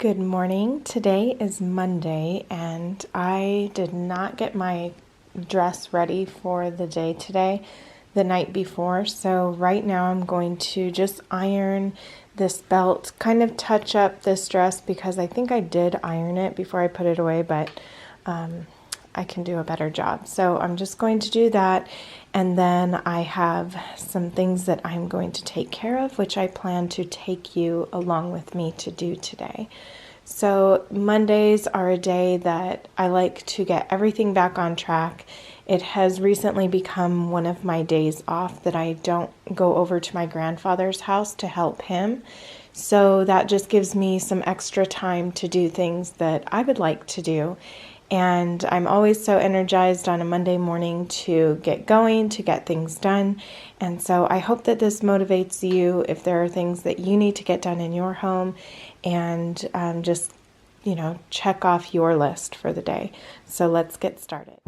Good morning. Today is Monday and I did not get my dress ready for the day today the night before. So right now I'm going to just iron this belt, kind of touch up this dress because I think I did iron it before I put it away, but I can do a better job. So I'm just going to do that. And then I have some things that I'm going to take care of, which I plan to take you along with me to do today. So Mondays are a day that I like to get everything back on track. It has recently become one of my days off that I don't go over to my grandfather's house to help him. So that just gives me some extra time to do things that I would like to do. And I'm always so energized on a Monday morning to get going, to get things done. And so I hope that this motivates you if there are things that you need to get done in your home and just, check off your list for the day. So let's get started.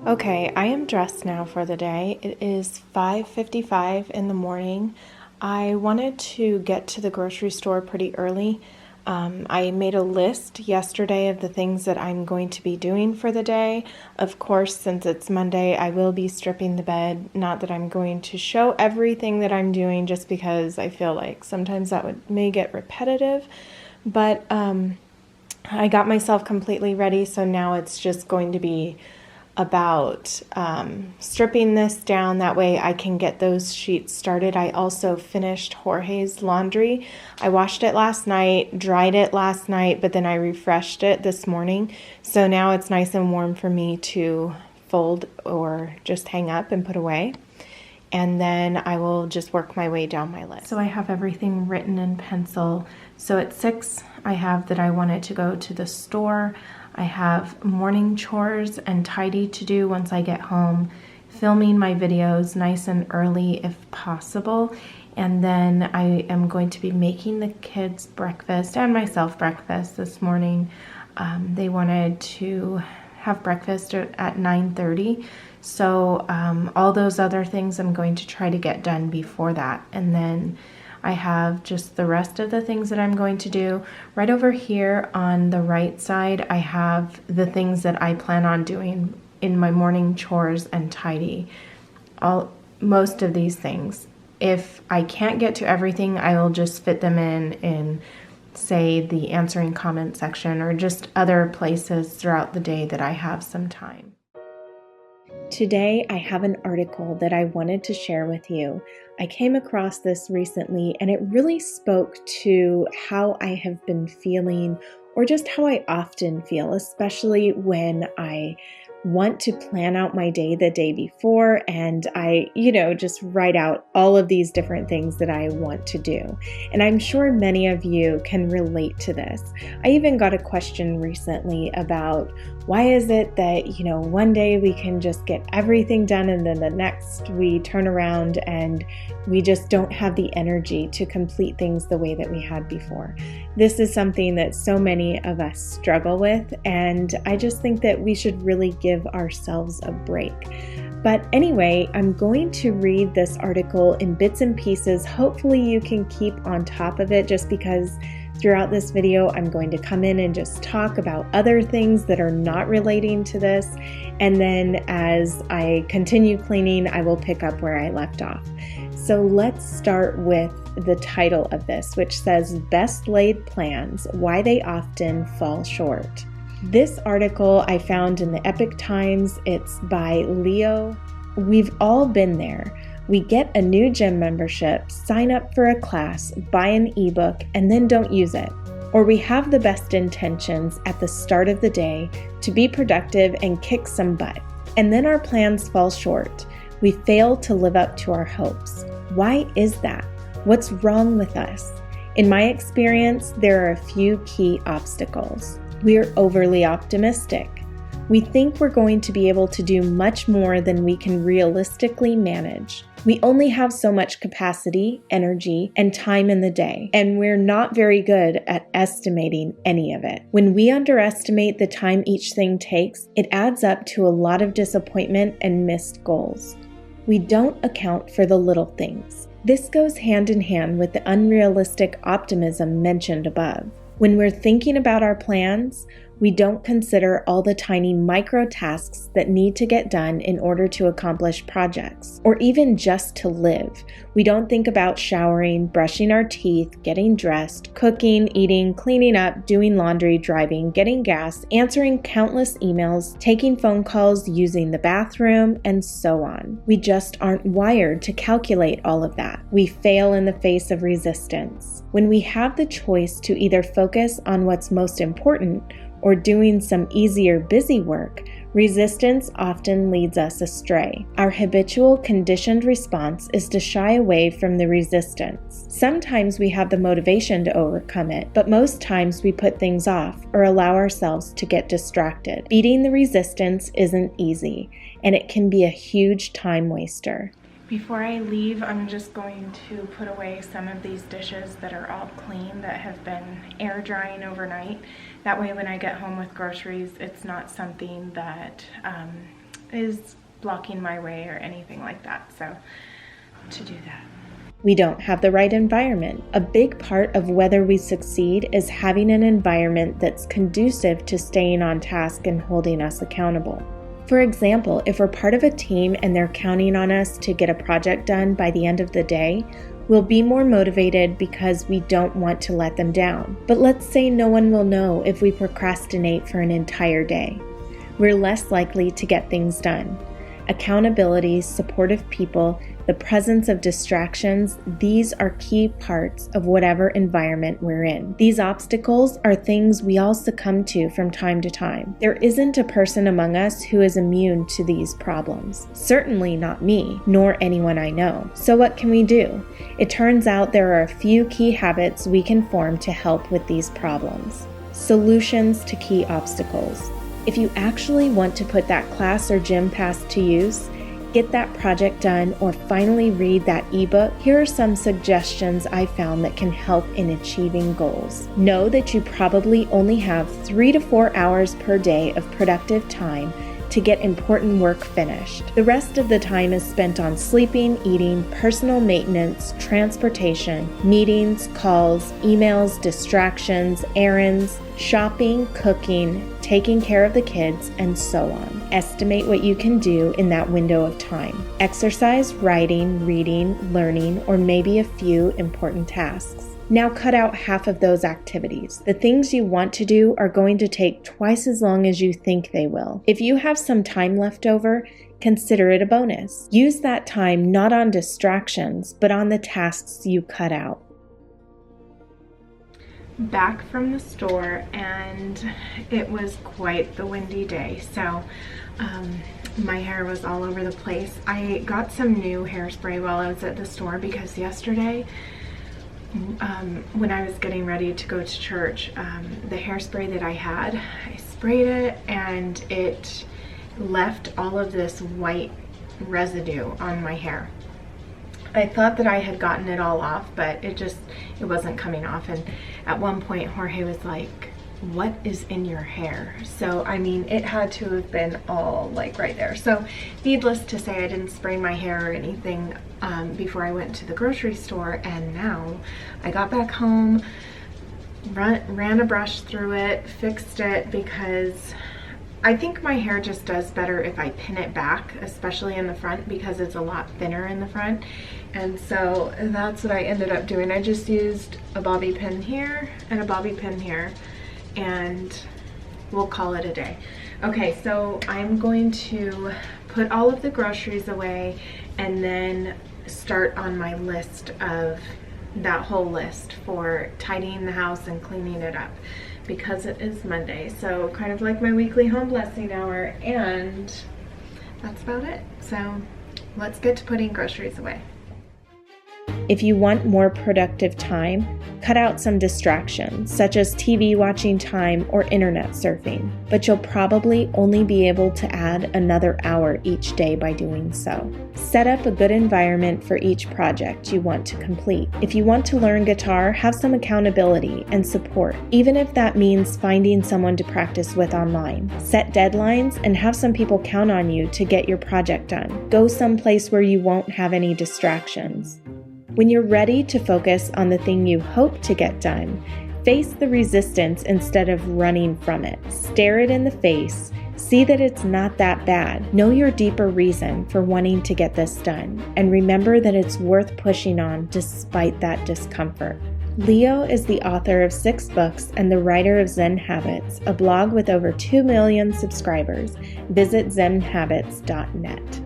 Okay, I am dressed now for the day. It is 5:55 in the morning. I wanted to get to the grocery store pretty early. I made a list yesterday of the things that I'm going to be doing for the day. Of course, since it's Monday, I will be stripping the bed. Not that I'm going to show everything that I'm doing just because I feel like sometimes that may get repetitive. But I got myself completely ready, so now it's just going to be about stripping this down. That way I can get those sheets started. I also finished Jorge's laundry. I washed it last night, dried it last night, but then I refreshed it this morning. So now it's nice and warm for me to fold or just hang up and put away. And then I will just work my way down my list. So I have everything written in pencil. So at 6, I have that I wanted to go to the store. I have morning chores and tidy to do once I get home, filming my videos nice and early if possible, and then I am going to be making the kids breakfast and myself breakfast this morning. They wanted to have breakfast at 9:30, so all those other things I'm going to try to get done before that, and then I have just the rest of the things that I'm going to do. Right over here on the right side, I have the things that I plan on doing in my morning chores and tidy. Most of these things. If I can't get to everything, I will just fit them in, say, the answering comment section or just other places throughout the day that I have some time. Today, I have an article that I wanted to share with you. I came across this recently and it really spoke to how I have been feeling or just how I often feel, especially when I want to plan out my day the day before and I, just write out all of these different things that I want to do. And I'm sure many of you can relate to this. I even got a question recently about why is it that, one day we can just get everything done and then the next we turn around and we just don't have the energy to complete things the way that we had before. This is something that so many of us struggle with, and I just think that we should really give ourselves a break. But anyway, I'm going to read this article in bits and pieces. Hopefully you can keep on top of it, just because throughout this video, I'm going to come in and just talk about other things that are not relating to this. And then as I continue cleaning, I will pick up where I left off. So let's start with the title of this, which says Best Laid Plans, Why They Often Fall Short. This article I found in the Epic Times. It's by Leo. We've all been there. We get a new gym membership, sign up for a class, buy an ebook, and then don't use it. or we have the best intentions at the start of the day to be productive and kick some butt. And then our plans fall short. We fail to live up to our hopes. Why is that? What's wrong with us? In my experience, there are a few key obstacles. We are overly optimistic. We think we're going to be able to do much more than we can realistically manage. We only have so much capacity, energy, and time in the day, and we're not very good at estimating any of it. When we underestimate the time each thing takes, it adds up to a lot of disappointment and missed goals. We don't account for the little things. This goes hand in hand with the unrealistic optimism mentioned above. When we're thinking about our plans, we don't consider all the tiny micro tasks that need to get done in order to accomplish projects, or even just to live. We don't think about showering, brushing our teeth, getting dressed, cooking, eating, cleaning up, doing laundry, driving, getting gas, answering countless emails, taking phone calls, using the bathroom, and so on. We just aren't wired to calculate all of that. We fail in the face of resistance. When we have the choice to either focus on what's most important or doing some easier busy work, resistance often leads us astray. Our habitual conditioned response is to shy away from the resistance. Sometimes we have the motivation to overcome it, but most times we put things off or allow ourselves to get distracted. Beating the resistance isn't easy, and it can be a huge time waster. Before I leave, I'm just going to put away some of these dishes that are all clean, that have been air drying overnight. That way when I get home with groceries, it's not something that is blocking my way or anything like that. So to do that. We don't have the right environment. A big part of whether we succeed is having an environment that's conducive to staying on task and holding us accountable. For example, if we're part of a team and they're counting on us to get a project done by the end of the day, we'll be more motivated because we don't want to let them down. But let's say no one will know if we procrastinate for an entire day. We're less likely to get things done. Accountability, supportive people, the presence of distractions, these are key parts of whatever environment we're in. These obstacles are things we all succumb to from time to time. There isn't a person among us who is immune to these problems. Certainly not me, nor anyone I know. So what can we do? It turns out there are a few key habits we can form to help with these problems. Solutions to key obstacles. If you actually want to put that class or gym pass to use, get that project done, or finally read that ebook, here are some suggestions I found that can help in achieving goals. Know that you probably only have 3 to 4 hours per day of productive time to get important work finished. The rest of the time is spent on sleeping, eating, personal maintenance, transportation, meetings, calls, emails, distractions, errands, shopping, cooking, taking care of the kids, and so on. Estimate what you can do in that window of time. Exercise, writing, reading, learning, or maybe a few important tasks. Now cut out half of those activities. The things you want to do are going to take twice as long as you think they will. If you have some time left over, consider it a bonus. Use that time not on distractions, but on the tasks you cut out. Back from the store, and it was quite the windy day, so my hair was all over the place. I got some new hairspray while I was at the store because yesterday when I was getting ready to go to church, the hairspray that I had, I sprayed it and it left all of this white residue on my hair. I thought that I had gotten it all off, but it wasn't coming off. And at one point Jorge was like, "What is in your hair?" So I mean, it had to have been all like right there. So needless to say, I didn't spray my hair or anything before I went to the grocery store. And now I got back home, ran a brush through it, fixed it, because I think my hair just does better if I pin it back, especially in the front, because it's a lot thinner in the front. And so that's what I ended up doing. I just used a bobby pin here and a bobby pin here, and we'll call it a day. Okay, so I'm going to put all of the groceries away and then start on my list of that whole list for tidying the house and cleaning it up because it is Monday. So kind of like my weekly home blessing hour, and that's about it. So let's get to putting groceries away. If you want more productive time, cut out some distractions, such as TV watching time or internet surfing, but you'll probably only be able to add another hour each day by doing so. Set up a good environment for each project you want to complete. If you want to learn guitar, have some accountability and support, even if that means finding someone to practice with online. Set deadlines and have some people count on you to get your project done. Go someplace where you won't have any distractions. When you're ready to focus on the thing you hope to get done, face the resistance instead of running from it. Stare it in the face. See that it's not that bad. Know your deeper reason for wanting to get this done, and remember that it's worth pushing on despite that discomfort. Leo is the author of 6 books and the writer of Zen Habits, a blog with over 2 million subscribers. Visit zenhabits.net.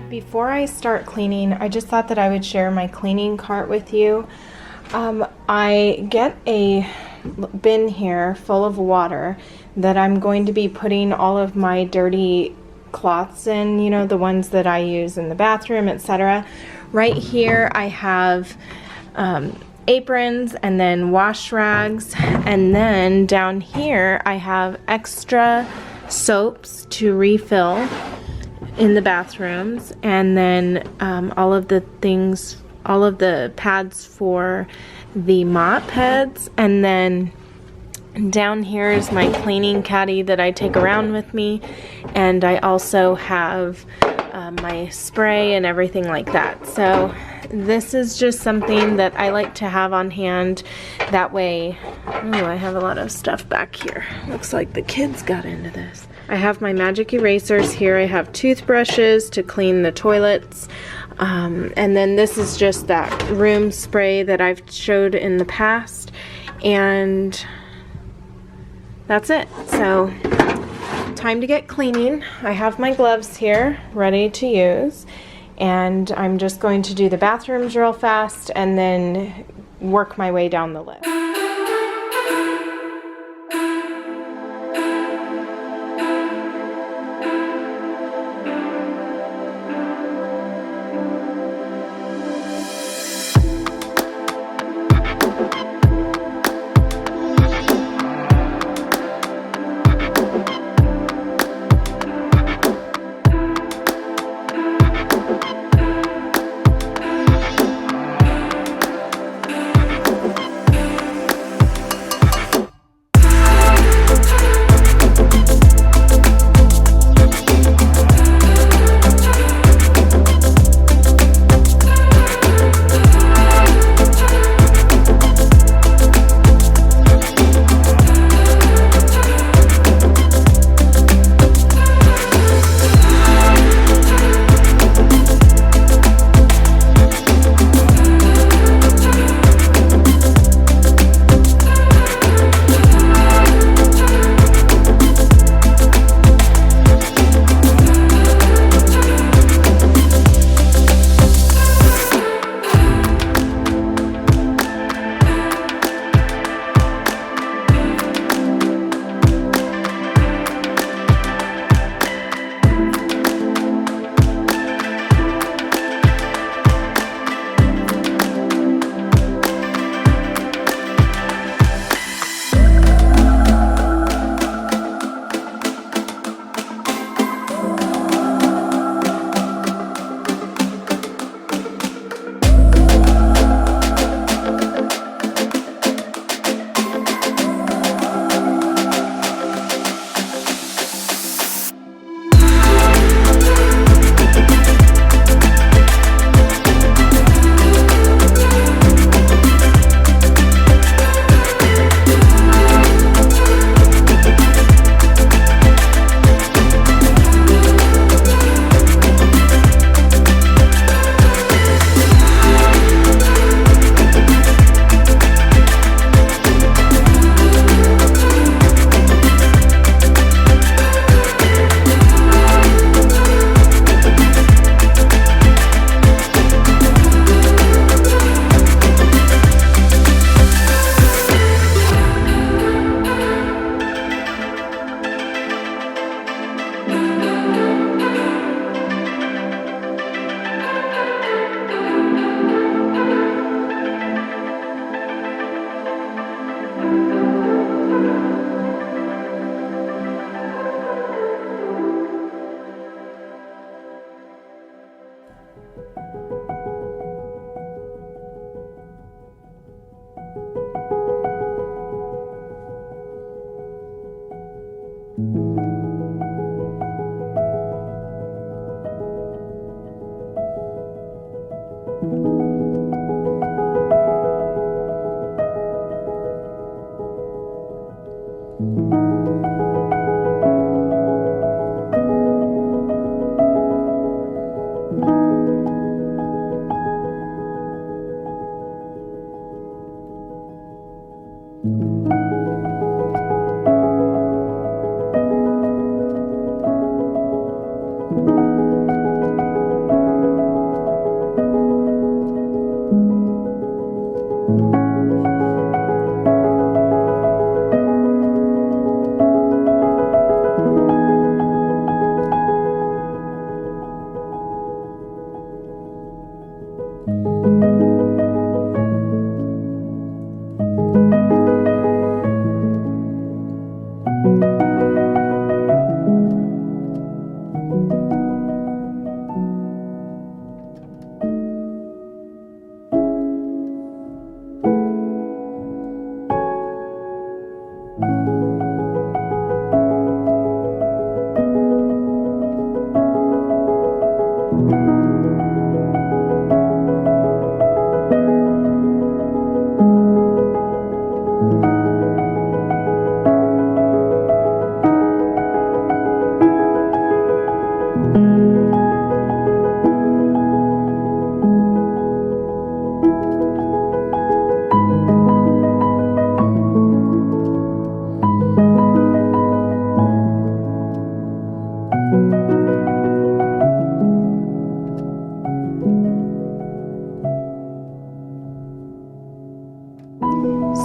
Before I start cleaning, I just thought that I would share my cleaning cart with you. I get a bin here full of water that I'm going to be putting all of my dirty cloths in, you know, the ones that I use in the bathroom, etc. Right here I have aprons and then wash rags, and then down here I have extra soaps to refill in the bathrooms, and then all of the things, all of the pads for the mop heads, and then down here is my cleaning caddy that I take around with me, and I also have my spray and everything like that. So this is just something that I like to have on hand. That way, oh, I have a lot of stuff back here. Looks like the kids got into this. I have my magic erasers here. I have toothbrushes to clean the toilets. And then this is just that room spray that I've showed in the past. And that's it. So, time to get cleaning. I have my gloves here ready to use. And I'm just going to do the bathrooms real fast and then work my way down the list.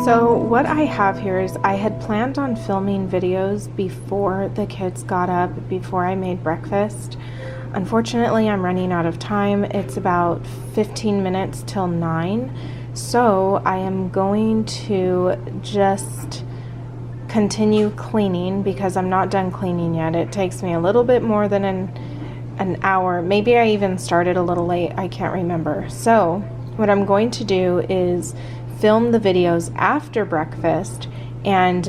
So what I have here is I had planned on filming videos before the kids got up, before I made breakfast. Unfortunately, I'm running out of time. It's about 15 minutes till 9. So I am going to just continue cleaning because I'm not done cleaning yet. It takes me a little bit more than an hour. Maybe I even started a little late. I can't remember. So what I'm going to do is film the videos after breakfast and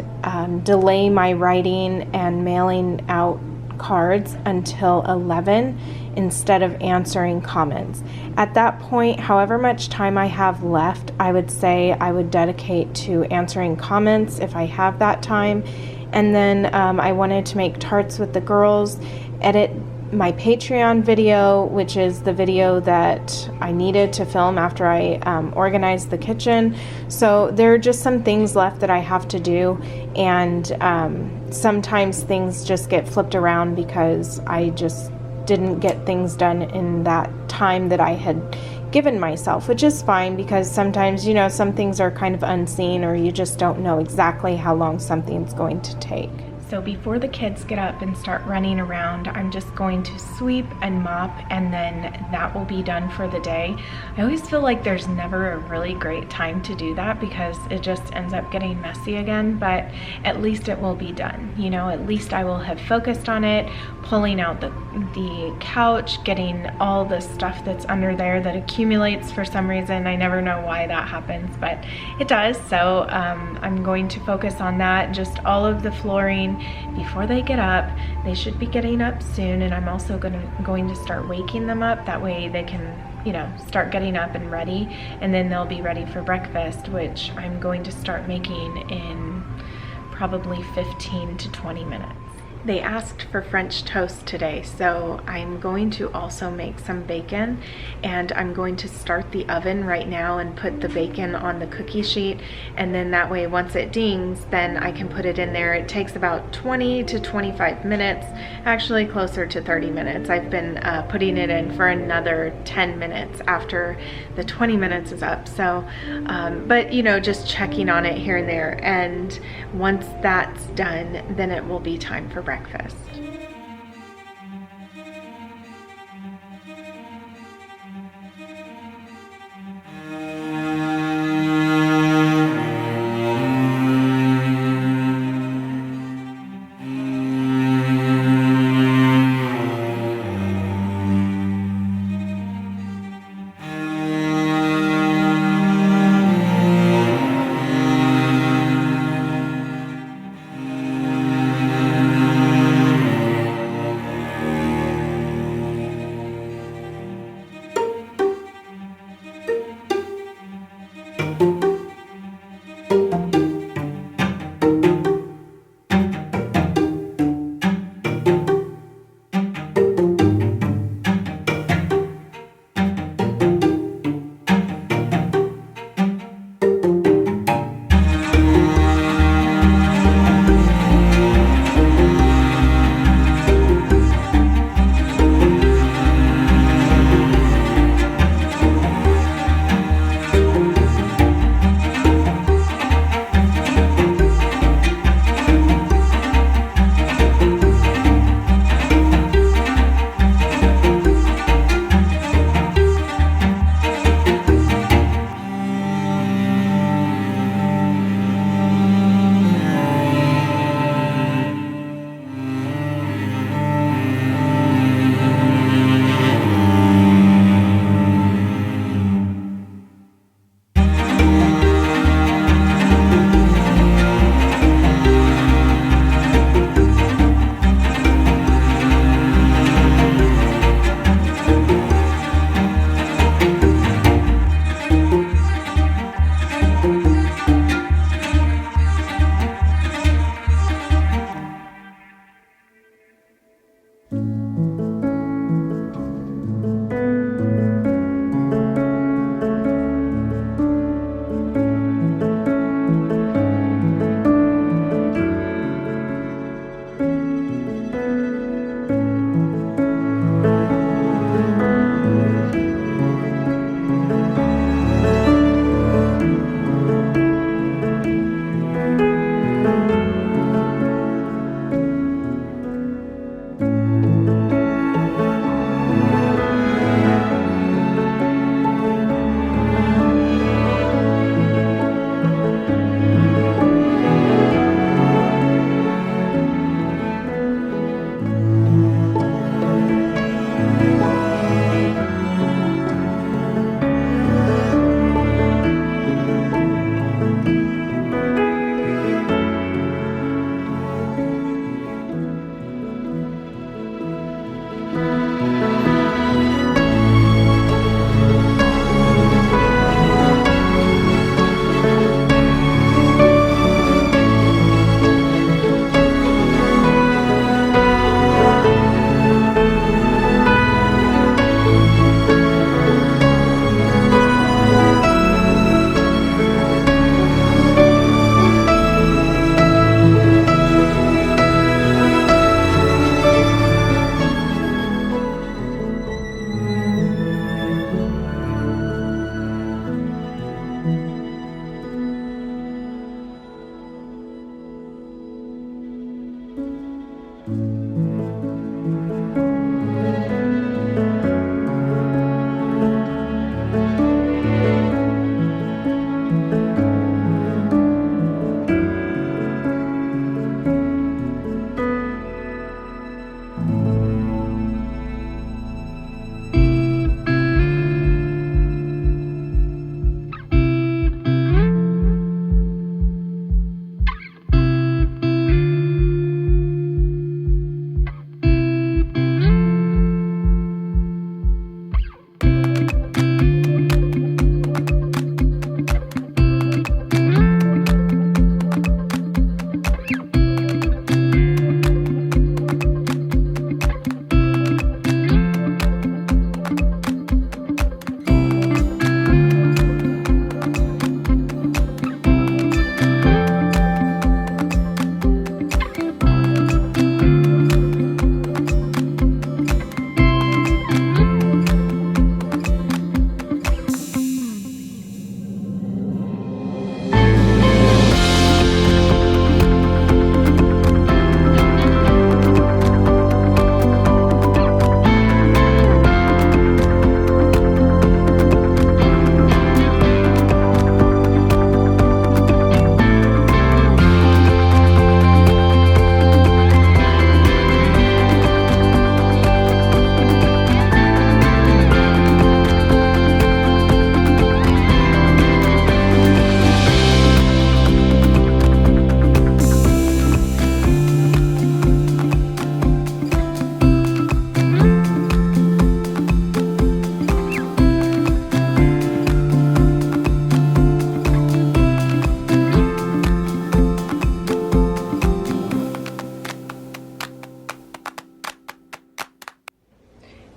delay my writing and mailing out cards until 11 instead of answering comments. At that point, however much time I have left, I would say I would dedicate to answering comments if I have that time. And then I wanted to make tarts with the girls, edit my Patreon video, which is the video that I needed to film after I organized the kitchen. So there are just some things left that I have to do, and sometimes things just get flipped around because I just didn't get things done in that time that I had given myself, which is fine because sometimes, you know, some things are kind of unseen or you just don't know exactly how long something's going to take. So before the kids get up and start running around, I'm just going to sweep and mop, and then that will be done for the day. I always feel like there's never a really great time to do that because it just ends up getting messy again, but at least it will be done. You know, at least I will have focused on it, pulling out the couch, getting all the stuff that's under there that accumulates for some reason. I never know why that happens, but it does. So I'm going to focus on that, just all of the flooring before they get up. They should be getting up soon, and I'm also going to start waking them up. That way they can, you know, start getting up and ready, and then they'll be ready for breakfast, which I'm going to start making in probably 15 to 20 minutes. They asked for French toast today, so I'm going to also make some bacon, and I'm going to start the oven right now and put the bacon on the cookie sheet, and then that way once it dings, then I can put it in there. It takes about 20 to 25 minutes, actually closer to 30 minutes. I've been putting it in for another 10 minutes after the 20 minutes is up. So, but you know, just checking on it here and there, and once that's done, then it will be time for breakfast.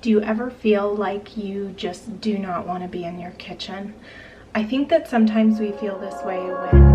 Do you ever feel like you just do not want to be in your kitchen? I think that sometimes we feel this way when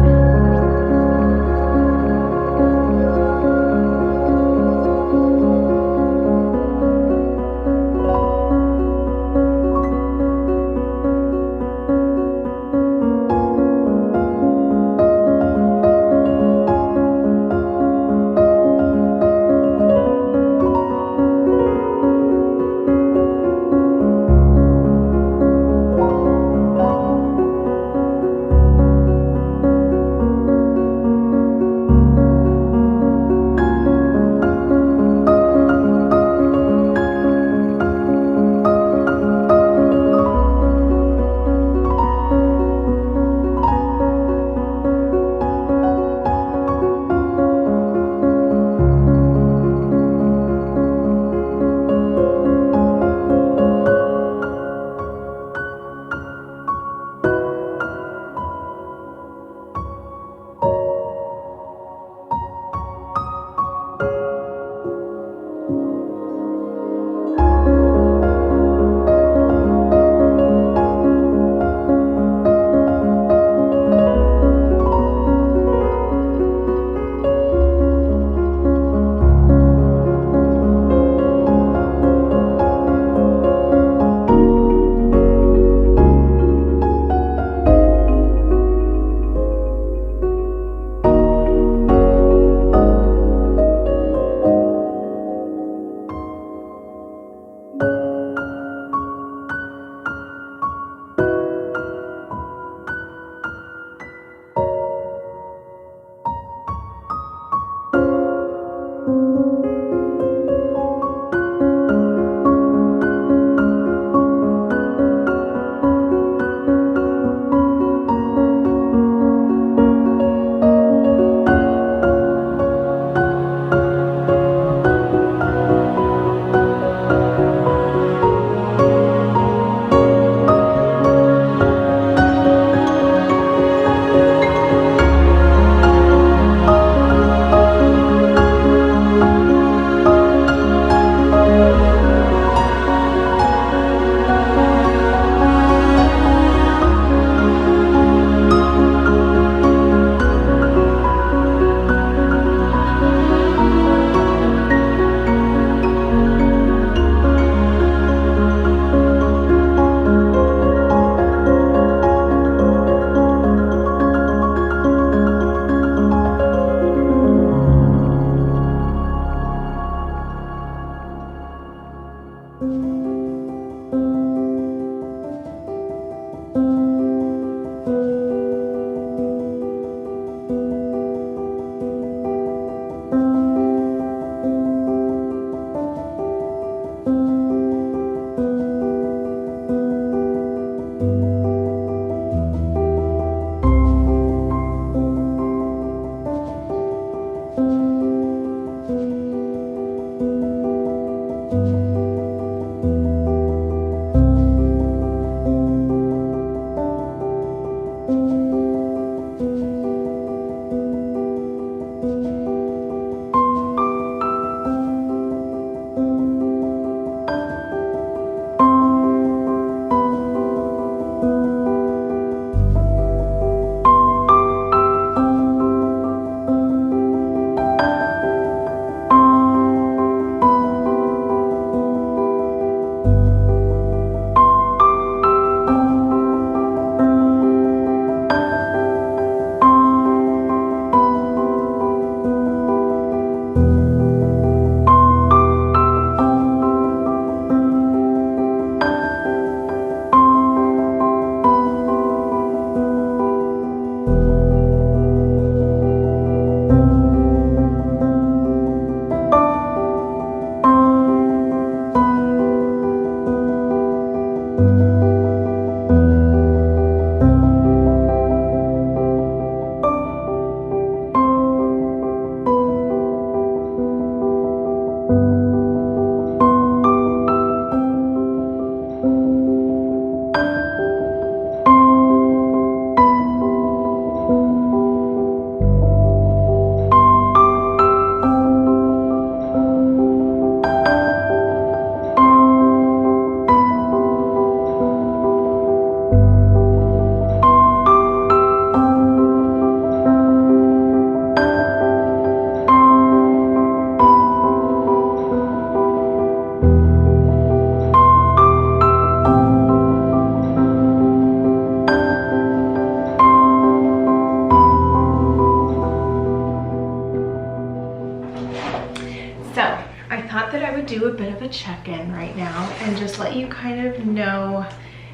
So I thought that I would do a bit of a check-in right now and just let you kind of know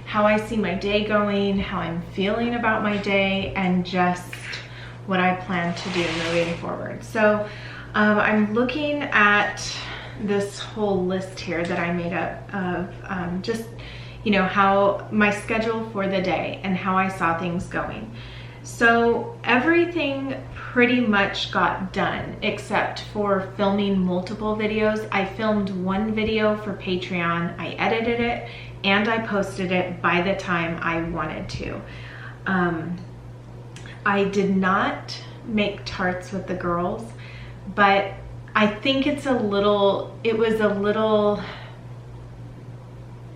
how I see my day going, how I'm feeling about my day, and just what I plan to do moving forward. So I'm looking at this whole list here that I made up of just, you know, how my schedule for the day and how I saw things going. So everything pretty much got done except for filming multiple videos. I filmed one video for Patreon, I edited it, and I posted it by the time I wanted to. I did not make tarts with the girls, but I think it was a little,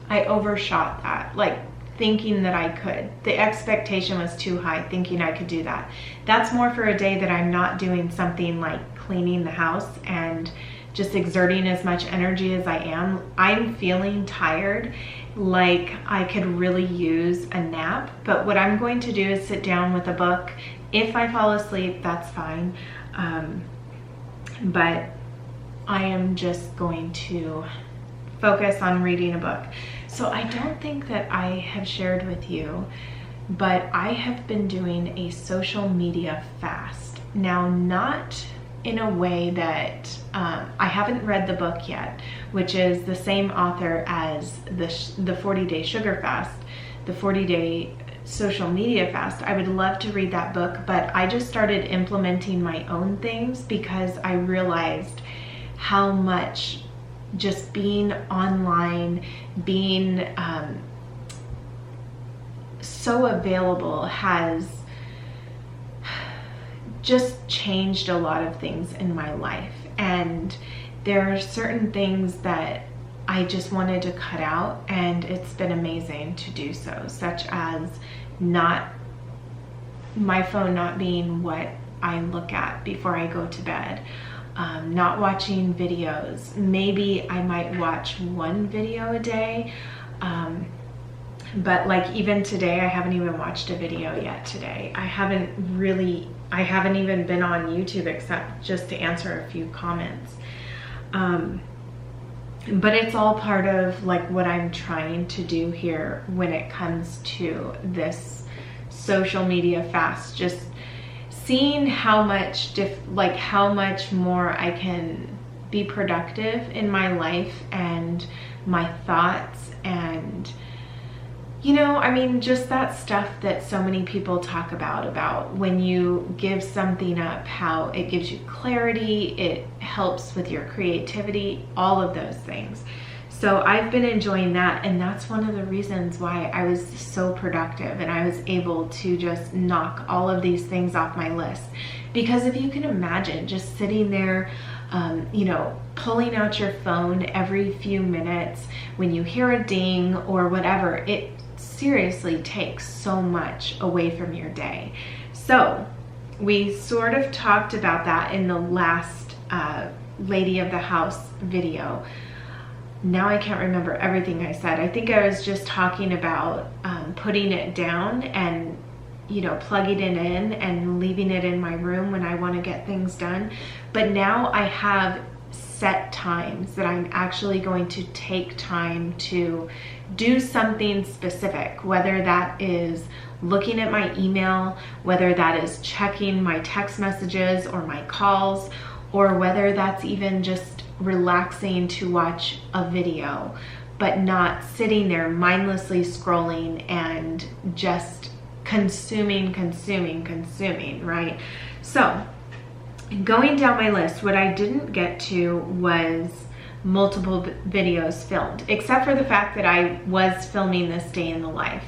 I overshot that, like thinking that I could. The expectation was too high, thinking I could do that. That's more for a day that I'm not doing something like cleaning the house and just exerting as much energy as I am. I'm feeling tired, like I could really use a nap, but what I'm going to do is sit down with a book. If I fall asleep, that's fine. But I am just going to focus on reading a book. So I don't think that I have shared with you, but I have been doing a social media fast. Now, not in a way that, I haven't read the book yet, which is the same author as the 40-day sugar fast, the 40-day social media fast. I would love to read that book, but I just started implementing my own things because I realized how much just being online, being so available has just changed a lot of things in my life. And there are certain things that I just wanted to cut out, and it's been amazing to do so, such as my phone not being what I look at before I go to bed. Not watching videos. Maybe I might watch one video a day, but like even today, I haven't even watched a video yet today. I haven't even been on YouTube except just to answer a few comments. But it's all part of like what I'm trying to do here when it comes to this social media fast, just seeing how much how much more I can be productive in my life and my thoughts, and you know, I mean, just that stuff that so many people talk about when you give something up, how it gives you clarity, it helps with your creativity, all of those things. So I've been enjoying that, and that's one of the reasons why I was so productive and I was able to just knock all of these things off my list. Because if you can imagine just sitting there, you know, pulling out your phone every few minutes when you hear a ding or whatever, it seriously takes so much away from your day. So we sort of talked about that in the last Lady of the House video. Now I can't remember everything I said. I think I was just talking about putting it down and, you know, plugging it in and leaving it in my room when I want to get things done. But now I have set times that I'm actually going to take time to do something specific, whether that is looking at my email, whether that is checking my text messages or my calls, or whether that's even just relaxing to watch a video, but not sitting there mindlessly scrolling and just consuming, right? So going down my list, what I didn't get to was multiple videos filmed, except for the fact that I was filming this day in the life.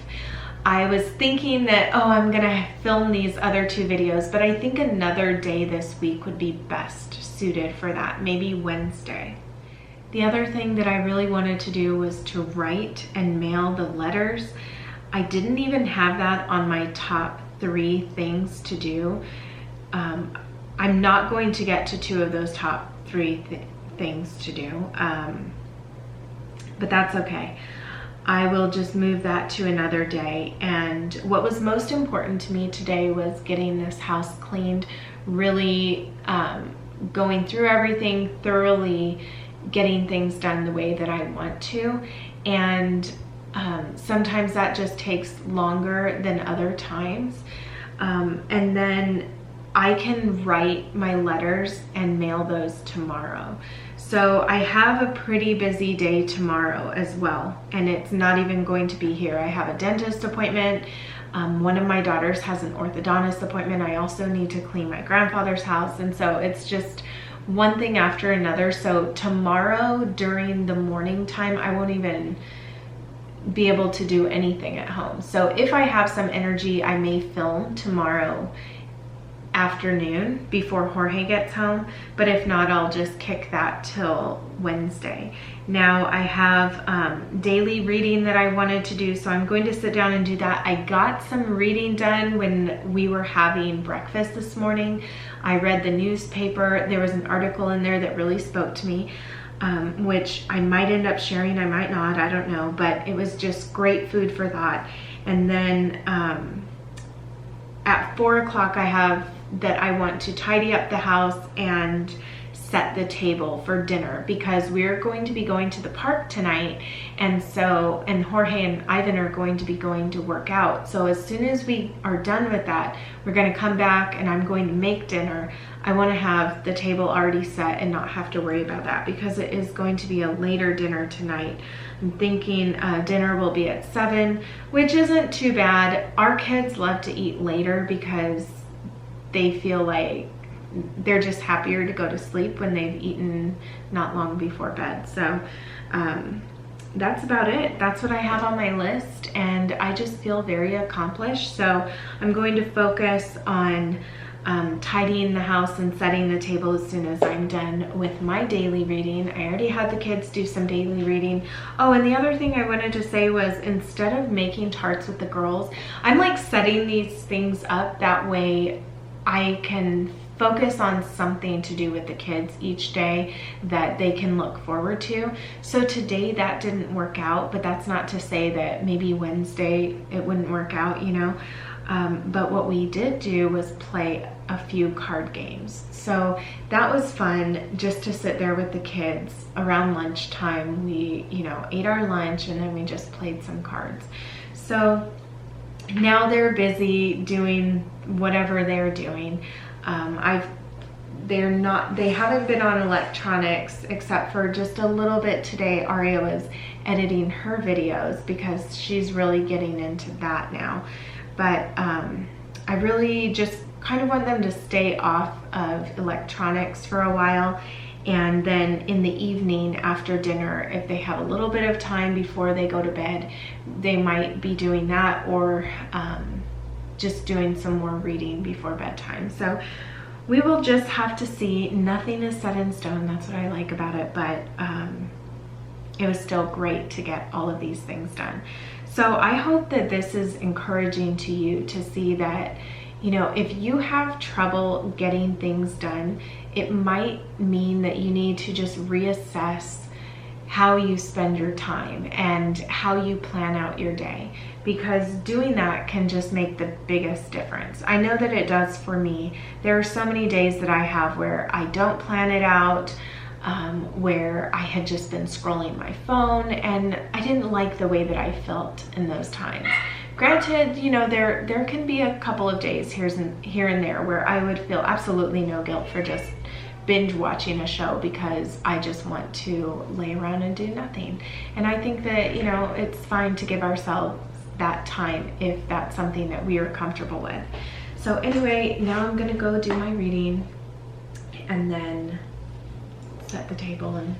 I was thinking that, oh, I'm gonna film these other two videos, but I think another day this week would be best suited for that, maybe Wednesday. The other thing that I really wanted to do was to write and mail the letters. I didn't even have that on my top 3 things to do. I'm not going to get to 2 of those top 3 things to do, but that's okay. I will just move that to another day. And what was most important to me today was getting this house cleaned, really going through everything thoroughly, getting things done the way that I want to. And sometimes that just takes longer than other times. And then I can write my letters and mail those tomorrow. So I have a pretty busy day tomorrow as well, and it's not even going to be here. I have a dentist appointment. One of my daughters has an orthodontist appointment. I also need to clean my grandfather's house, and so it's just one thing after another. So tomorrow during the morning time, I won't even be able to do anything at home. So if I have some energy, I may film tomorrow afternoon before Jorge gets home, but if not, I'll just kick that till Wednesday. Now I have daily reading that I wanted to do, so I'm going to sit down and do that. I got some reading done when we were having breakfast this morning. I read the newspaper. There was an article in there that really spoke to me, which I might end up sharing, I might not, I don't know, but it was just great food for thought. And then at 4 o'clock I have that I want to tidy up the house and set the table for dinner, because we're going to be going to the park tonight, and Jorge and Ivan are going to be going to work out. So as soon as we are done with that, we're going to come back and I'm going to make dinner. I want to have the table already set and not have to worry about that, because it is going to be a later dinner tonight. I'm thinking dinner will be at 7, which isn't too bad. Our kids love to eat later because they feel like they're just happier to go to sleep when they've eaten not long before bed. So that's about it. That's what I have on my list, and I just feel very accomplished. So I'm going to focus on tidying the house and setting the table as soon as I'm done with my daily reading. I already had the kids do some daily reading. Oh, and the other thing I wanted to say was, instead of making tarts with the girls, I'm like setting these things up that way I can focus on something to do with the kids each day that they can look forward to. So today that didn't work out, but that's not to say that maybe Wednesday it wouldn't work out, you know. But what we did do was play a few card games. So that was fun, just to sit there with the kids around lunchtime. We, you know, ate our lunch and then we just played some cards. So now they're busy doing whatever they're doing. They haven't been on electronics except for just a little bit today. Aria was editing her videos because she's really getting into that now. But I really just kind of want them to stay off of electronics for a while. And then in the evening after dinner, if they have a little bit of time before they go to bed, they might be doing that, or just doing some more reading before bedtime. So we will just have to see. Nothing is set in stone. That's what I like about it. But it was still great to get all of these things done. So I hope that this is encouraging to you to see that, you know, if you have trouble getting things done, it might mean that you need to just reassess how you spend your time and how you plan out your day, because doing that can just make the biggest difference. I know that it does for me. There are so many days that I have where I don't plan it out, where I had just been scrolling my phone, and I didn't like the way that I felt in those times. Granted, you know, there can be a couple of days here and there where I would feel absolutely no guilt for just binge watching a show because I just want to lay around and do nothing. And I think that, you know, it's fine to give ourselves that time if that's something that we are comfortable with. So anyway, now I'm gonna go do my reading and then set the table and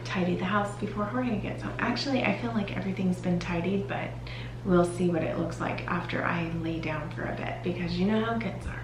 tidy the house before Jorge gets home. Actually, I feel like everything's been tidied, but we'll see what it looks like after I lay down for a bit, because you know how kids are.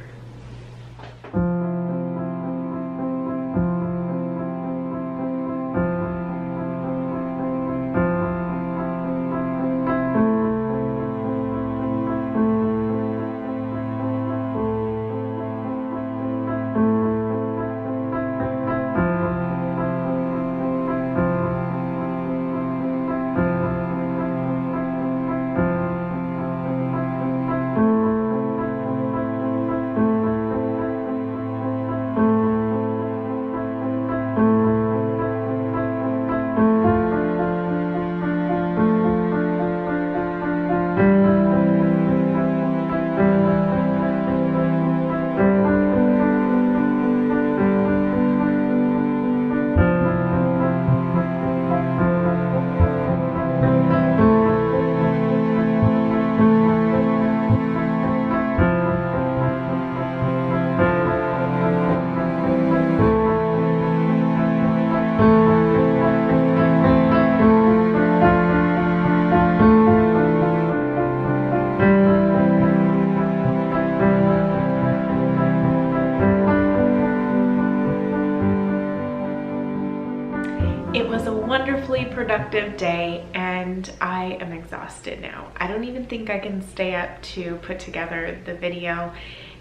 It was a wonderfully productive day and I am exhausted now. I don't even think I can stay up to put together the video,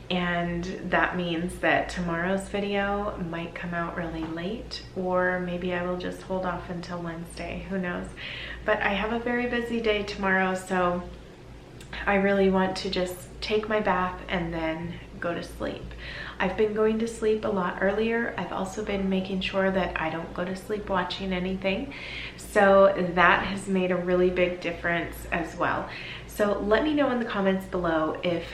and that means that tomorrow's video might come out really late, or maybe I will just hold off until Wednesday, who knows. But I have a very busy day tomorrow, so I really want to just take my bath and then go to sleep. I've been going to sleep a lot earlier. I've also been making sure that I don't go to sleep watching anything. So that has made a really big difference as well. So let me know in the comments below if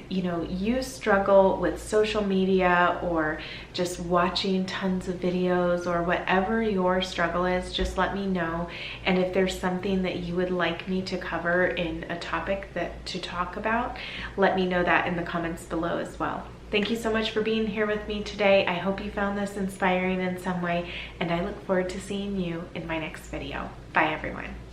you struggle with social media or just watching tons of videos, or whatever your struggle is, just let me know. And if there's something that you would like me to cover in a topic to talk about, let me know that in the comments below as well. Thank you so much for being here with me today. I hope you found this inspiring in some way, and I look forward to seeing you in my next video. Bye everyone.